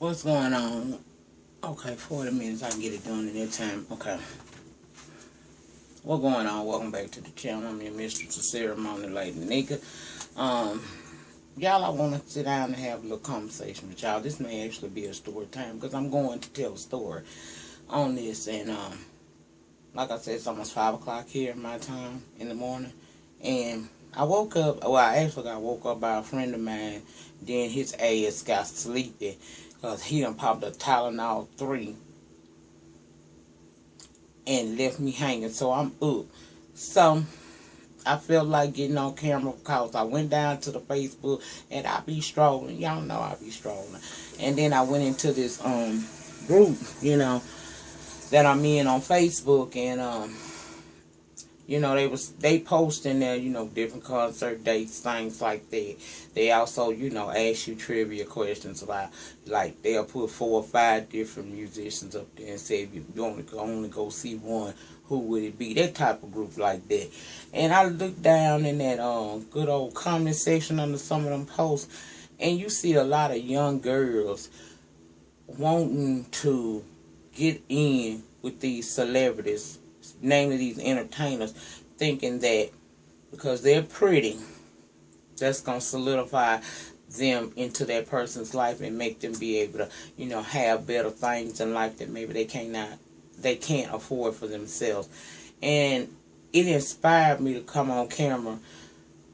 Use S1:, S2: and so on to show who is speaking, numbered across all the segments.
S1: What's going on? Okay, 40 minutes. I can get it done in that time. Okay. What's going on? Welcome back to the channel. I'm your mistress of ceremony, Lady Nika. Y'all, I want to sit down and have a little conversation with y'all. This may actually be a story time because I'm going to tell a story on this. And like I said, it's almost 5 o'clock here my time in the morning. And I woke up, well, I actually got woke up by a friend of mine. Then his ass got sleepy because he done popped a Tylenol 3 and left me hanging. So I'm up. So I felt like getting on camera because I went down to the Facebook and I be strolling. Y'all know I be strolling. And then I went into this group, that I'm in on Facebook, and they posting there, different concert dates, things like that. They also, ask you trivia questions about, like, they'll put 4 or 5 different musicians up there and say if you only go see one, who would it be? That type of group like that. And I looked down in that good old comment section under some of them posts, and you see a lot of young girls wanting to get in with these celebrities, namely these entertainers, thinking that because they're pretty, that's going to solidify them into that person's life and make them be able to, have better things in life that maybe they can't afford for themselves. And it inspired me to come on camera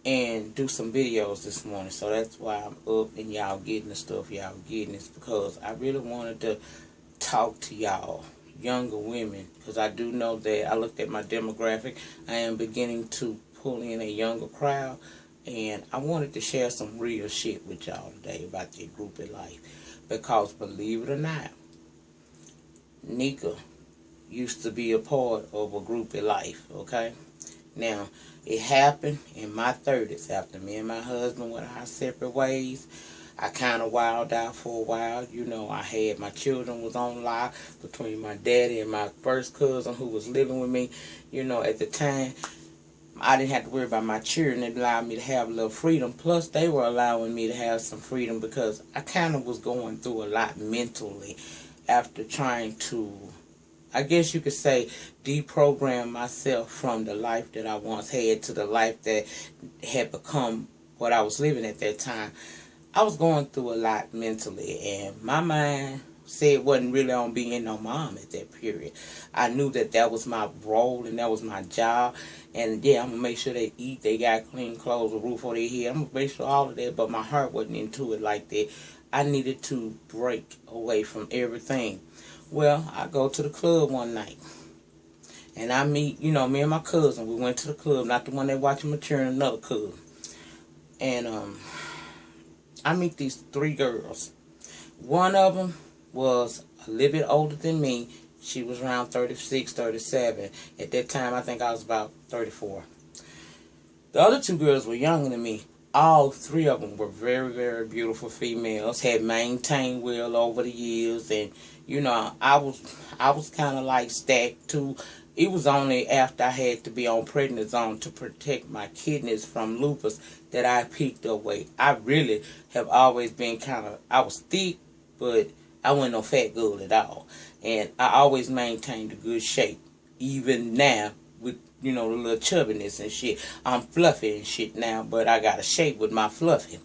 S1: and do some videos this morning. So that's why I'm up and y'all getting the stuff y'all getting. It's because I really wanted to talk to y'all younger women, because I do know that I looked at my demographic. I am beginning to pull in a younger crowd, and I wanted to share some real shit with y'all today about their groupie life. Because believe it or not, Nika used to be a part of a groupie life, okay? Now, it happened in my 30s after me and my husband went our separate ways. I kind of wilded out for a while. I had my children was on lock between my daddy and my first cousin who was living with me. At the time, I didn't have to worry about my children. It allowed me to have a little freedom. Plus, they were allowing me to have some freedom because I kind of was going through a lot mentally after trying to, I guess you could say, deprogram myself from the life that I once had to the life that had become what I was living at that time. I was going through a lot mentally, and my mind said it wasn't really on being no mom at that period. I knew that was my role and that was my job, and yeah, I'm going to make sure they eat, they got clean clothes, a roof over their head. I'm going to make sure all of that, but my heart wasn't into it like that. I needed to break away from everything. Well, I go to the club one night, and I meet, me and my cousin. We went to the club, not the one that watching mature, another club. And I meet these 3 girls. One of them was a little bit older than me. She was around 36, 37. At that time, I think I was about 34. The other 2 girls were younger than me. All 3 of them were very, very beautiful females, had maintained well over the years, and I was kind of like stacked too. It was only after I had to be on prednisone to protect my kidneys from lupus that I picked up weight. I really have always been I was thick, but I wasn't no fat girl at all. And I always maintained a good shape. Even now, with, the little chubbiness and shit. I'm fluffy and shit now, but I got a shape with my fluffy.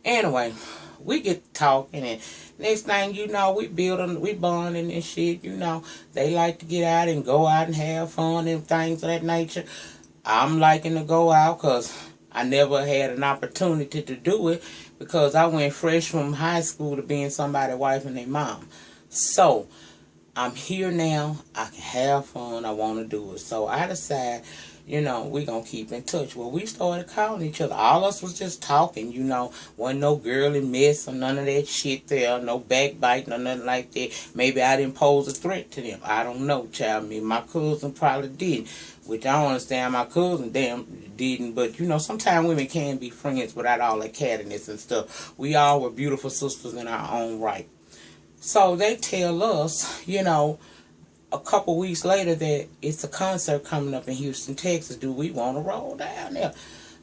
S1: Anyway, we get talking, and next thing you know, we bonding and shit. They like to get out and go out and have fun and things of that nature. I'm liking to go out because I never had an opportunity to do it because I went fresh from high school to being somebody's wife and their mom. So I'm here now. I can have fun. I want to do it. So I decided, we're going to keep in touch. Well, we started calling each other. All of us was just talking, Wasn't no girly mess or none of that shit there. No backbiting or nothing like that. Maybe I didn't pose a threat to them. I don't know, child. I mean, my cousin probably didn't. Which I don't understand. My cousin didn't. But, sometimes women can be friends without all that cattiness and stuff. We all were beautiful sisters in our own right. So they tell us, a couple weeks later that it's a concert coming up in Houston, Texas. Do we want to roll down there?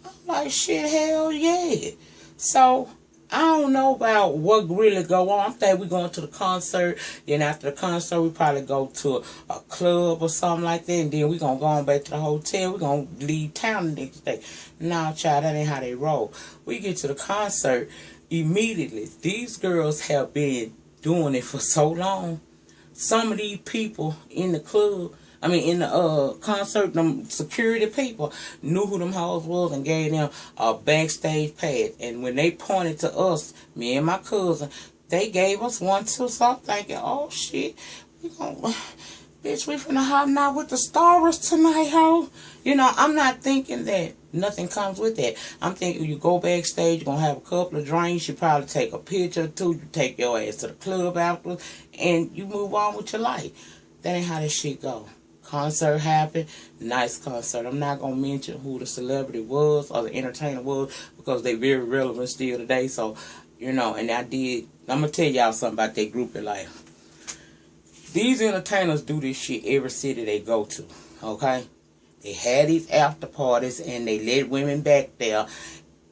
S1: I'm like, shit, hell yeah. So I don't know about what really go on. I think we going to the concert. Then after the concert, we probably go to a club or something like that. And then we going to go on back to the hotel. We going to leave town the next day. Nah, child, that ain't how they roll. We get to the concert immediately. These girls have been doing it for so long. Some of these people in the club, in the concert, them security people knew who them hoes was and gave them a backstage pass. And when they pointed to us, me and my cousin, they gave us one too. So I'm thinking, oh shit, bitch, we finna hop out with the stars tonight, ho. I'm not thinking that nothing comes with that. I'm thinking you go backstage, you're gonna have a couple of drinks, you probably take a picture or two, you take your ass to the club afterwards, and you move on with your life. That ain't how this shit go. Concert happened, nice concert. I'm not gonna mention who the celebrity was or the entertainer was because they very relevant still today. So, and I'm gonna tell y'all something about that Groupie life. These entertainers do this shit every city they go to, okay? They had these after parties and they let women back there.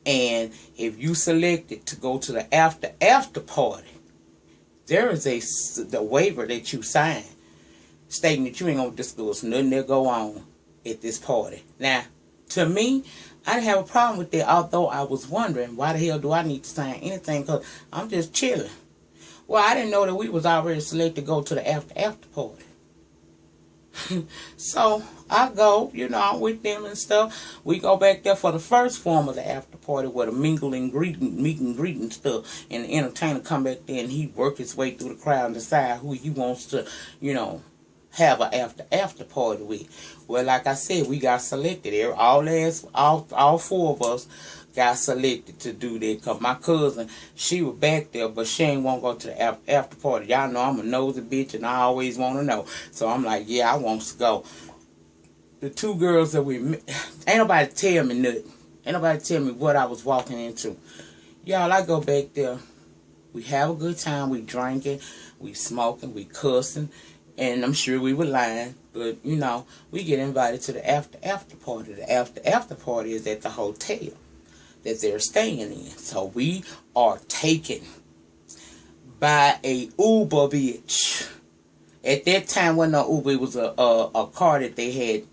S1: And if you selected to go to the after party, there is the waiver that you sign stating that you ain't gonna discuss nothing that go on at this party. Now, to me, I didn't have a problem with that, although I was wondering why the hell do I need to sign anything, because I'm just chilling. Well, I didn't know that we was already selected to go to the after party. So I go, I'm with them and stuff. We go back there for the first form of the after party where the meet and greet and stuff. And the entertainer come back there and he work his way through the crowd and decide who he wants to, have an after party with. Well, like I said, we got selected. All four of us got selected to do that, because my cousin, she was back there, but she ain't want to go to the after party. Y'all know I'm a nosy bitch and I always want to know. So I'm like, yeah, I want to go. The two girls that we met, ain't nobody tell me nothing. Ain't nobody tell me what I was walking into. Y'all, I go back there. We have a good time. We drinking, we smoking, we cussing. And I'm sure we were lying, but we get invited to the after party. The after party is at the hotel that they're staying in. So we are taken by a Uber bitch. At that time, wasn't no Uber. It was a car that they had.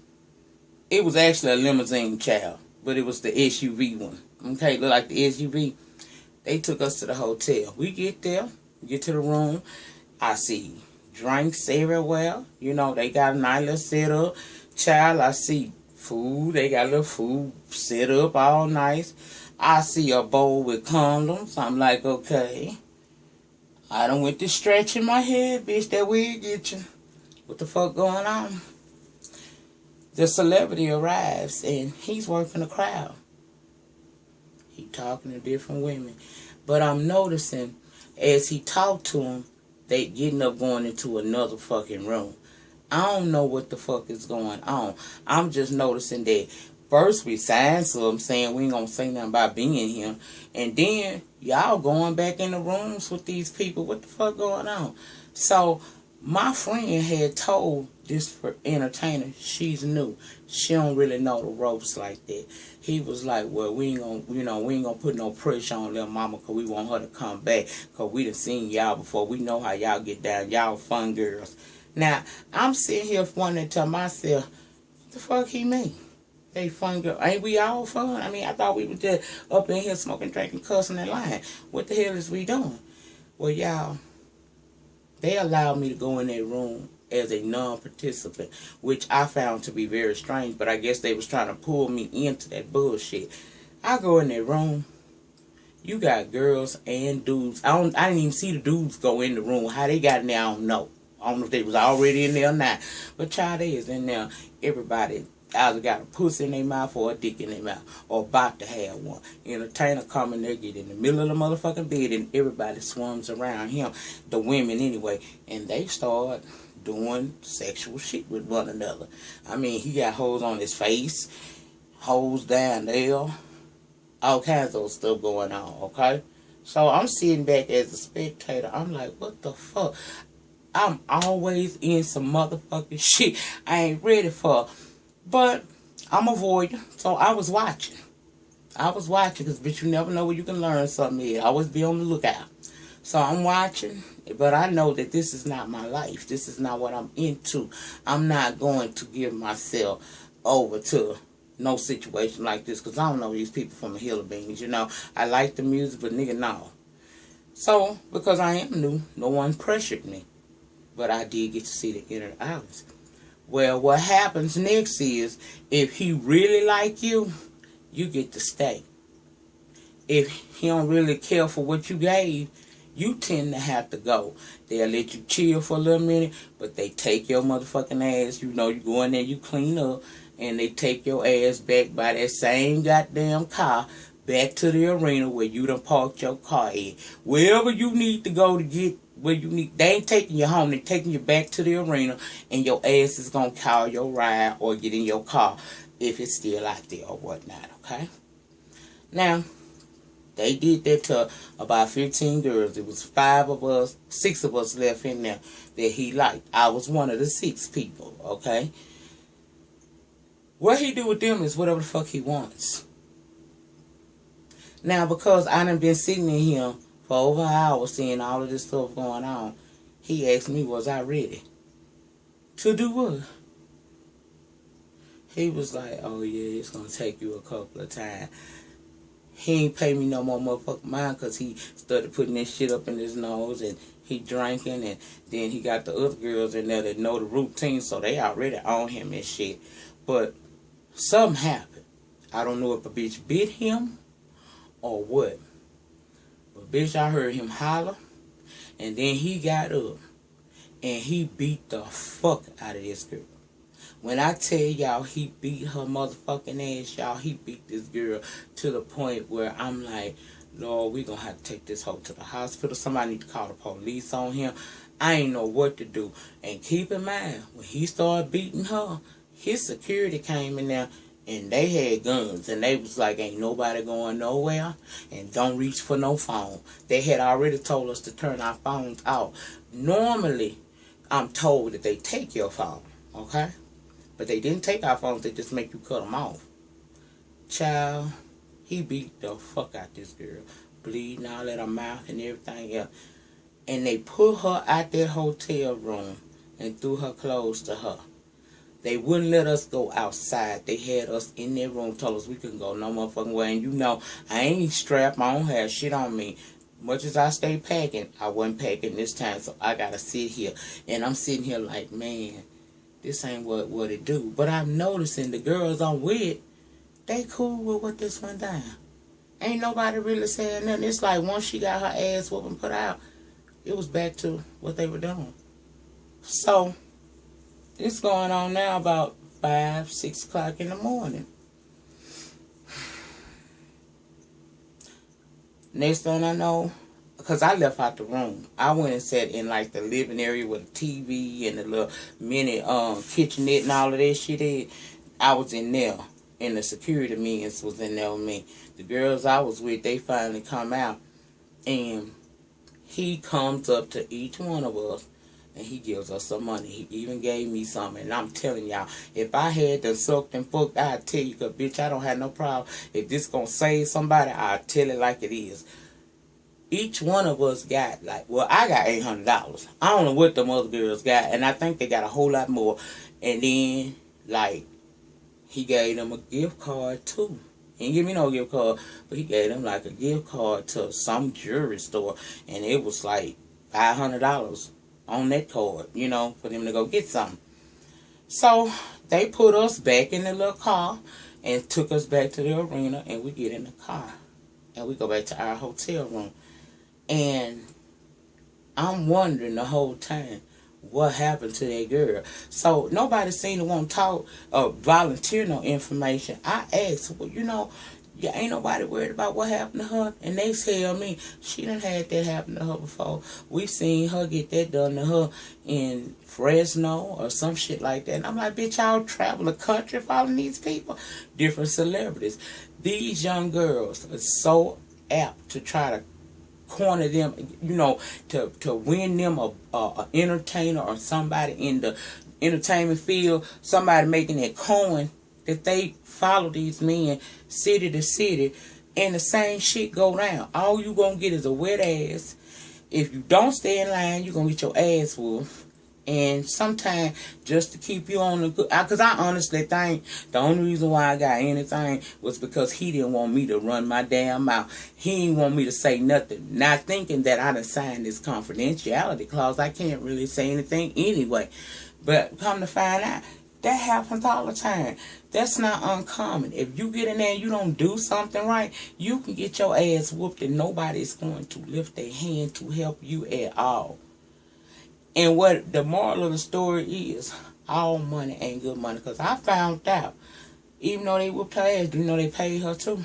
S1: It was actually a limousine, child, but it was the SUV one. Okay, look like the SUV. They took us to the hotel. We get there, get to the room. I see drinks everywhere. They got a nice little setup. Child, I see food. They got a little food set up all nice. I see a bowl with condoms. I'm like, okay. I done went to stretching my head, bitch. That wig get you. What the fuck going on? The celebrity arrives and he's working the crowd. He talking to different women. But I'm noticing as he talked to them, they getting up going into another fucking room. I don't know what the fuck is going on. I'm just noticing that first we signed something saying we ain't gonna say nothing about being here. And then y'all going back in the rooms with these people. What the fuck going on? So my friend had told this entertainer she's new. She don't really know the ropes like that. He was like, well, we ain't gonna put no pressure on little mama because we want her to come back because we done seen y'all before. We know how y'all get down. Y'all fun girls. Now, I'm sitting here wondering to myself, what the fuck he mean? They fun girl. Ain't we all fun? I thought we was just up in here smoking, drinking, cussing, and lying. What the hell is we doing? Well, y'all, they allowed me to go in that room as a non-participant, which I found to be very strange, but I guess they was trying to pull me into that bullshit. I go in that room. You got girls and dudes. I didn't even see the dudes go in the room. How they got in there, I don't know. I don't know if they was already in there or not. But child, they is in there. Everybody either got a pussy in their mouth or a dick in their mouth, or about to have one. Entertainer coming there, get in the middle of the motherfucking bed, and everybody swarms around him, the women anyway, and they start doing sexual shit with one another. He got holes on his face, holes down there, all kinds of stuff going on, okay? So I'm sitting back as a spectator. I'm like, what the fuck? I'm always in some motherfucking shit I ain't ready for. But I'm avoiding, so I was watching. I was watching because, bitch, you never know where you can learn something here. Always be on the lookout. So I'm watching, but I know that this is not my life. This is not what I'm into. I'm not going to give myself over to no situation like this because I don't know these people from the Hill of Beans. You know, I like the music, but nigga, no. So, because I am new, no one pressured me. But I did get to see the inner Alice. Well, what happens next is, if he really like you, you get to stay. If he don't really care for what you gave, you tend to have to go. They'll let you chill for a little minute, but they take your motherfucking ass. You know, you go in there, you clean up, and they take your ass back by that same goddamn car back to the arena where you done parked your car in. Wherever you need to go to get where you need. They ain't taking you home. They taking you back to the arena, and your ass is going to call your ride or get in your car if it's still out there or whatnot, okay? Now, they did that to about 15 girls. It was 6 of us left in there that he liked. I was one of the 6 people, okay? What he do with them is whatever the fuck he wants. Now, because I done been sitting in here for over an hour seeing all of this stuff going on, he asked me, was I ready? To do what? He was like, oh yeah, it's going to take you a couple of times. He ain't pay me no more motherfucking mind because he started putting this shit up in his nose and he drinking, and then he got the other girls in there that know the routine, so they already on him and shit. But something happened. I don't know if a bitch bit him or what. But bitch, I heard him holler, and then he got up and he beat the fuck out of this girl. When I tell y'all he beat her motherfucking ass, y'all, he beat this girl to the point where I'm like, Lord, we gonna have to take this hoe to the hospital. Somebody need to call the police on him. I ain't know what to do. And keep in mind, when he started beating her, his security came in there and they had guns. And they was like, ain't nobody going nowhere and don't reach for no phone. They had already told us to turn our phones out. Normally, I'm told that they take your phone, okay? But they didn't take our phones, they just make you cut them off. Child, he beat the fuck out this girl. Bleeding all at her mouth and everything else. And they put her out that hotel room and threw her clothes to her. They wouldn't let us go outside. They had us in their room, told us we couldn't go no motherfucking way. And you know, I ain't strapped, I don't have shit on me. Much as I stay packing, I wasn't packing this time, so I gotta sit here. And I'm sitting here like, man, this ain't what it do. But I'm noticing the girls I'm with, they cool with what this went down. Ain't nobody really saying nothing. It's like once she got her ass whooping put out, it was back to what they were doing. So, it's going on now about 5, 6 o'clock in the morning. Next thing I know, because I left out the room, I went and sat in like the living area with the TV and the little mini kitchenette and all of that shit. I was in there, and the security men was in there with me. The girls I was with, they finally come out, and he comes up to each one of us, and he gives us some money. He even gave me some, and I'm telling y'all, if I had to suck and fuck, I'd tell you, because bitch, I don't have no problem. If this gonna save somebody, I'll tell it like it is. Each one of us got like, well, I got $800. I don't know what them other girls got, and I think they got a whole lot more. And then, like, he gave them a gift card too. He didn't give me no gift card, but he gave them like a gift card to some jewelry store, and it was like $500 on that card, you know, for them to go get something. So they put us back in the little car and took us back to the arena, and we get in the car and we go back to our hotel room. And I'm wondering the whole time what happened to that girl. So nobody seemed to want to talk or volunteer no information. I asked, well, you know, yeah, ain't nobody worried about what happened to her. And they tell me she done had that happen to her before. We seen her get that done to her in Fresno or some shit like that. And I'm like, bitch, y'all travel the country following these people. Different celebrities. These young girls are so apt to try to corner them, you know, to win them a entertainer or somebody in the entertainment field, somebody making that coin that they follow these men city to city, and the same shit go down. All you gonna get is a wet ass. If you don't stay in line, you gonna get your ass whooped. And sometimes just to keep you on the good, because I honestly think the only reason why I got anything was because he didn't want me to run my damn mouth. He didn't want me to say nothing. Not thinking that I done signed this confidentiality clause. I can't really say anything anyway. But come to find out, that happens all the time. That's not uncommon. If you get in there and you don't do something right, you can get your ass whooped and nobody's going to lift their hand to help you at all. And what the moral of the story is, all money ain't good money. Because I found out, even though they whooped her ass, do you know they paid her too?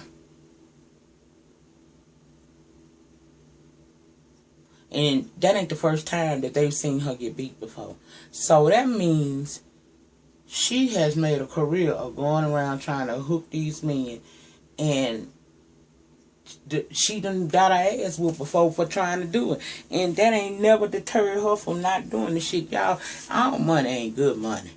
S1: And that ain't the first time that they've seen her get beat before. So that means she has made a career of going around trying to hook these men. And she done got her ass whooped before for trying to do it. And that ain't never deterred her from not doing the shit. Y'all, all money ain't good money.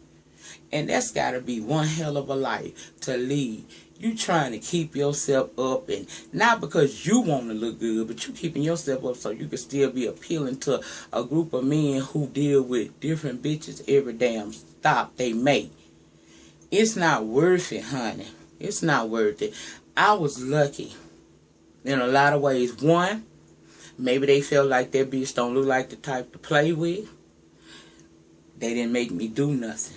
S1: And that's got to be one hell of a life to lead. You trying to keep yourself up, and not because you want to look good, but you keeping yourself up so you can still be appealing to a group of men who deal with different bitches every damn stop they make. It's not worth it, honey. It's not worth it. I was lucky in a lot of ways. One, maybe they felt like that bitch don't look like the type to play with. They didn't make me do nothing.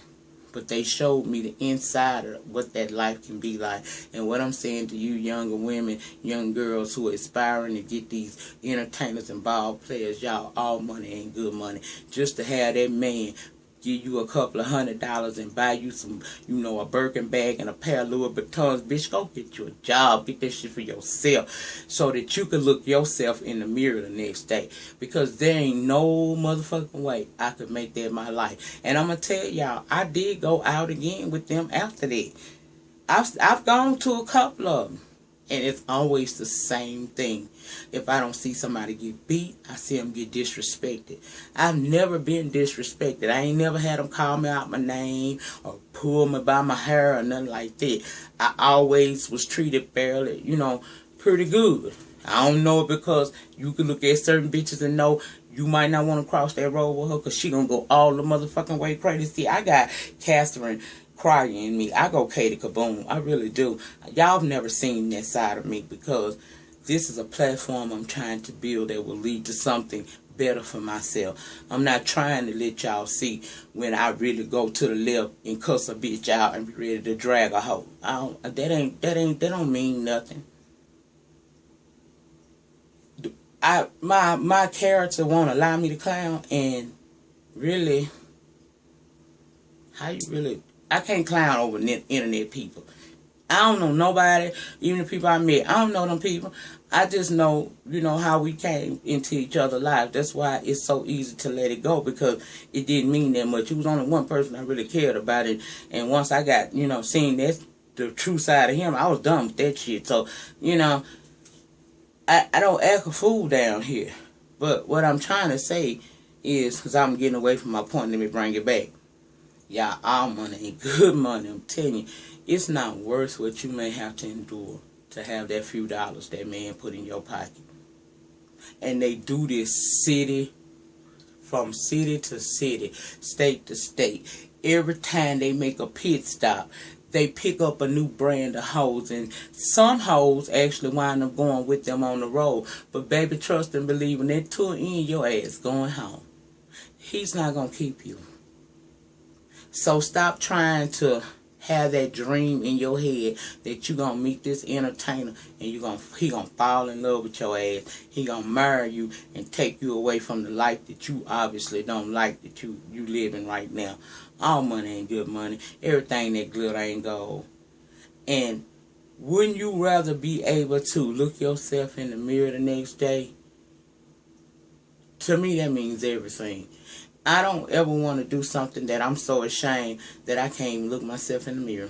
S1: But they showed me the inside of what that life can be like. And what I'm saying to you younger women, young girls who are aspiring to get these entertainers and ball players, y'all, all money ain't good money. Just to have that man give you a couple of $100 and buy you some, you know, a Birkin bag and a pair of Louis Vuittons. Bitch, go get you a job. Get that shit for yourself so that you can look yourself in the mirror the next day. Because there ain't no motherfucking way I could make that my life. And I'm going to tell y'all, I did go out again with them after that. I've gone to a couple of them. And it's always the same thing. If I don't see somebody get beat, I see them get disrespected. I've never been disrespected. I ain't never had them call me out my name or pull me by my hair or nothing like that. I always was treated fairly, you know, pretty good. I don't know it because you can look at certain bitches and know you might not want to cross that road with her because she gonna go all the motherfucking way crazy. See, I got Catherine crying in me. I go Katie Kaboom. I really do. Y'all have never seen that side of me because this is a platform I'm trying to build that will lead to something better for myself. I'm not trying to let y'all see when I really go to the left and cuss a bitch out and be ready to drag a hoe. That don't mean nothing. My character won't allow me to clown, and really, I can't clown over internet people. I don't know nobody, even the people I met. I don't know them people. I just know, you know, how we came into each other's lives. That's why it's so easy to let it go, because it didn't mean that much. It was only one person I really cared about it. And once I got, you know, seeing that, the true side of him, I was done with that shit. So, you know, I don't act a fool down here. But what I'm trying to say is, because I'm getting away from my point, let me bring it back. Y'all, all money ain't good money. I'm telling you, it's not worth what you may have to endure to have that few dollars that man put in your pocket. And they do this from city to city, state to state. Every time they make a pit stop, they pick up a new brand of hoes, and some hoes actually wind up going with them on the road. But baby, trust and believe, when that tour in, your ass going home. He's not going to keep you. So stop trying to have that dream in your head that you're going to meet this entertainer and he going to fall in love with your ass. He going to marry you and take you away from the life that you obviously don't like that you living right now. All money ain't good money. Everything that glitter ain't gold. And wouldn't you rather be able to look yourself in the mirror the next day? To me, that means everything. I don't ever want to do something that I'm so ashamed that I can't even look myself in the mirror.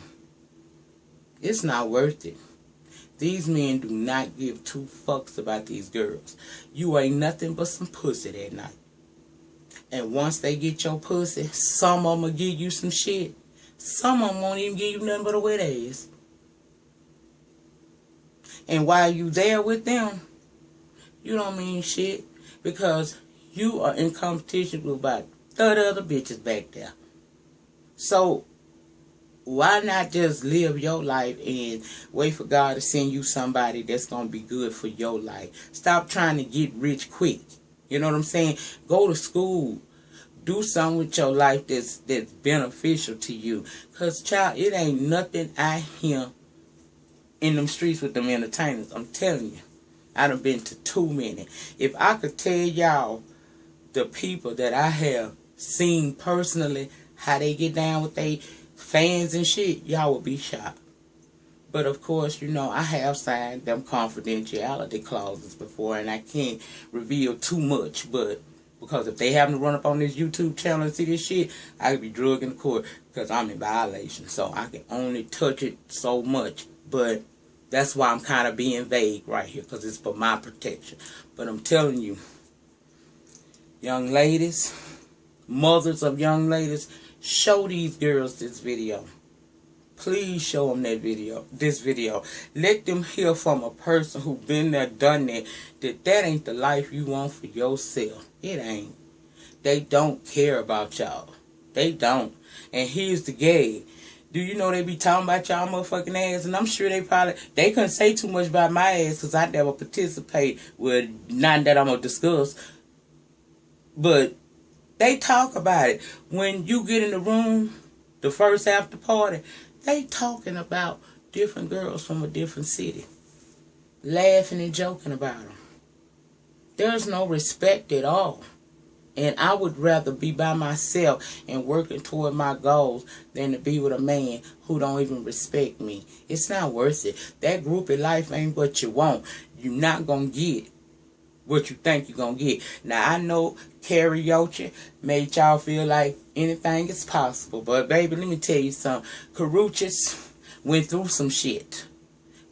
S1: It's not worth it. These men do not give two fucks about these girls. You ain't nothing but some pussy that night. And once they get your pussy, some of them will give you some shit. Some of them won't even give you nothing but a wet ass. And while you there with them, you don't mean shit because you are in competition with about 30 other bitches back there. So why not just live your life and wait for God to send you somebody that's going to be good for your life? Stop trying to get rich quick. You know what I'm saying? Go to school. Do something with your life that's beneficial to you. Because, child, it ain't nothing I hear in them streets with them entertainers. I'm telling you. I done been to too many. If I could tell y'all the people that I have seen personally, how they get down with they fans and shit, y'all would be shocked. But of course, you know, I have signed them confidentiality clauses before, and I can't reveal too much. But because if they happen to run up on this YouTube channel and see this shit, I could be drugged in the court because I'm in violation. So I can only touch it so much. But that's why I'm kind of being vague right here, because it's for my protection. But I'm telling you, young ladies, mothers of young ladies, show these girls this video. Please show them this video. Let them hear from a person who been there, done that, that ain't the life you want for yourself. It ain't. They don't care about y'all. They don't. And here's the gag. Do you know they be talking about y'all motherfucking ass? And I'm sure they couldn't say too much about my ass because I never participate with nothing that I'm going to discuss. But they talk about it. When you get in the room, the first after party, they talking about different girls from a different city. Laughing and joking about them. There's no respect at all. And I would rather be by myself and working toward my goals than to be with a man who don't even respect me. It's not worth it. That groupie life ain't what you want. You're not going to get what you think you're going to get. Now, I know karaoke made y'all feel like anything is possible. But, baby, let me tell you something. Karuchis went through some shit.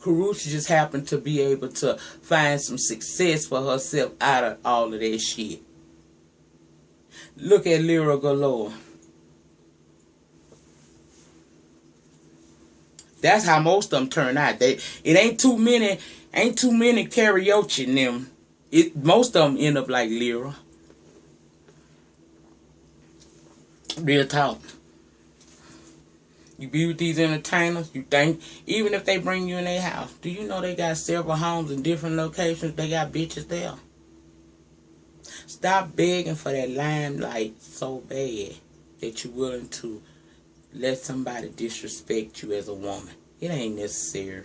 S1: Karuchi just happened to be able to find some success for herself out of all of that shit. Look at Lyra Galore. That's how most of them turn out. It ain't too many karaoke in them. Most of them end up like Lyra. Real talk. You be with these entertainers, you think, even if they bring you in their house, do you know they got several homes in different locations? They got bitches there. Stop begging for that limelight so bad that you're willing to let somebody disrespect you as a woman. It ain't necessary.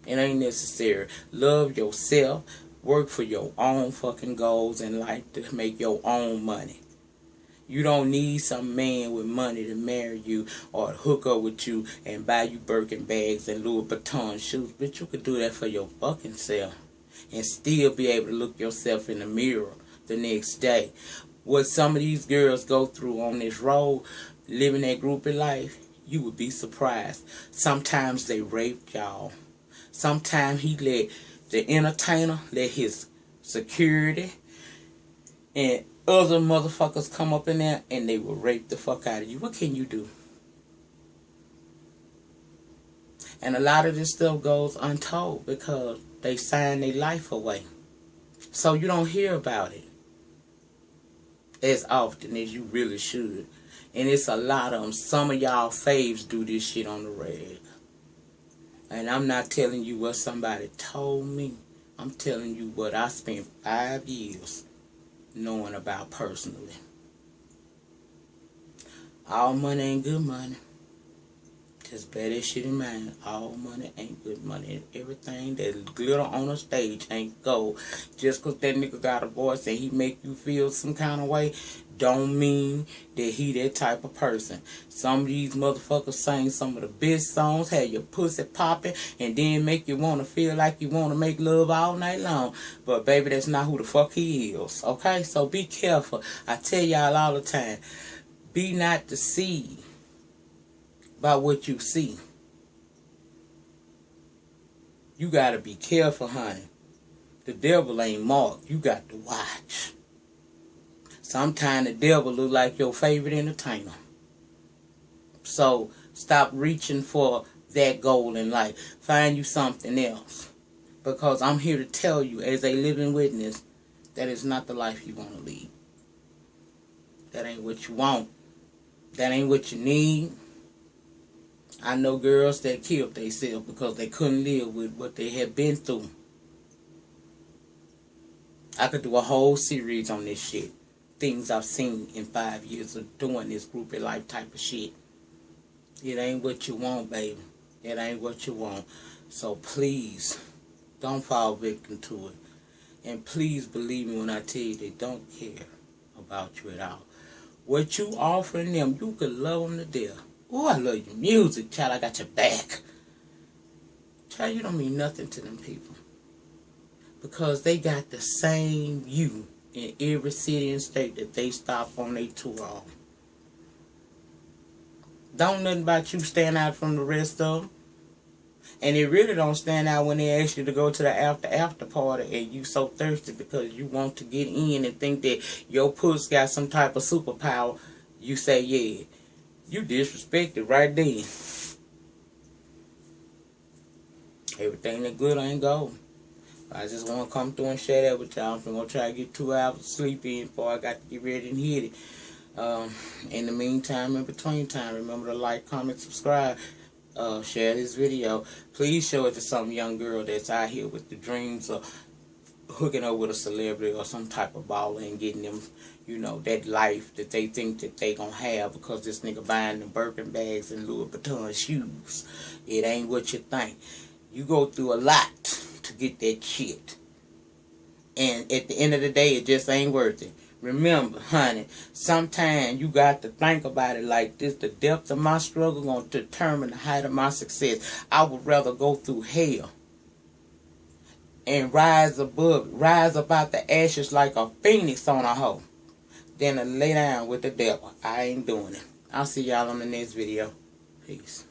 S1: It ain't necessary. Love yourself. Work for your own fucking goals in life to make your own money. You don't need some man with money to marry you or hook up with you and buy you Birkin bags and Louis Vuitton shoes. But you could do that for your fucking self and still be able to look yourself in the mirror the next day. What some of these girls go through on this road, living that groupie life, you would be surprised. Sometimes they raped y'all. Sometimes he let the entertainer, let his security and other motherfuckers come up in there and they will rape the fuck out of you. What can you do? And a lot of this stuff goes untold because they sign their life away. So you don't hear about it as often as you really should. And it's a lot of them. Some of y'all faves do this shit on the reg. And I'm not telling you what somebody told me. I'm telling you what I spent 5 years knowing about personally. All money ain't good money. Just bear that shit in mind. All money ain't good money. Everything that glitter on a stage ain't gold. Just because that nigga got a voice and he make you feel some kind of way, don't mean that he that type of person. Some of these motherfuckers sing some of the best songs, have your pussy popping, and then make you want to feel like you want to make love all night long. But baby, that's not who the fuck he is. Okay? So be careful. I tell y'all all the time, be not deceived by what you see. You gotta be careful, honey. The devil ain't marked. You got to watch. Sometimes the devil look like your favorite entertainer. So stop reaching for that goal in life. Find you something else. Because I'm here to tell you, as a living witness, that is not the life you want to lead. That ain't what you want. That ain't what you need. I know girls that killed themselves because they couldn't live with what they had been through. I could do a whole series on this shit. Things I've seen in 5 years of doing this groupie life type of shit. It ain't what you want, baby. It ain't what you want. So please, don't fall victim to it. And please believe me when I tell you they don't care about you at all. What you offering them, you could love them to death. Oh, I love your music, child. I got your back. Child, you don't mean nothing to them people. Because they got the same you in every city and state that they stop on their tour on. Don't nothing about you stand out from the rest of them. And it really don't stand out when they ask you to go to the after party and you so thirsty because you want to get in and think that your puss got some type of superpower. You say, yeah. You disrespected right then. Everything that good ain't gold. I just want to come through and share that with y'all. I'm going to try to get 2 hours of sleep in before I got to get ready and hit it. In the meantime, in between time, remember to like, comment, subscribe. Share this video. Please show it to some young girl that's out here with the dreams of hooking up with a celebrity or some type of baller and getting them, you know, that life that they think that they gonna have because this nigga buying them Birkin bags and Louis Vuitton shoes. It ain't what you think. You go through a lot to get that shit. And at the end of the day, it just ain't worth it. Remember, honey, sometimes you got to think about it like this. The depth of my struggle going to determine the height of my success. I would rather go through hell and rise up out the ashes like a phoenix on a hoe than to lay down with the devil. I ain't doing it. I'll see y'all on the next video. Peace.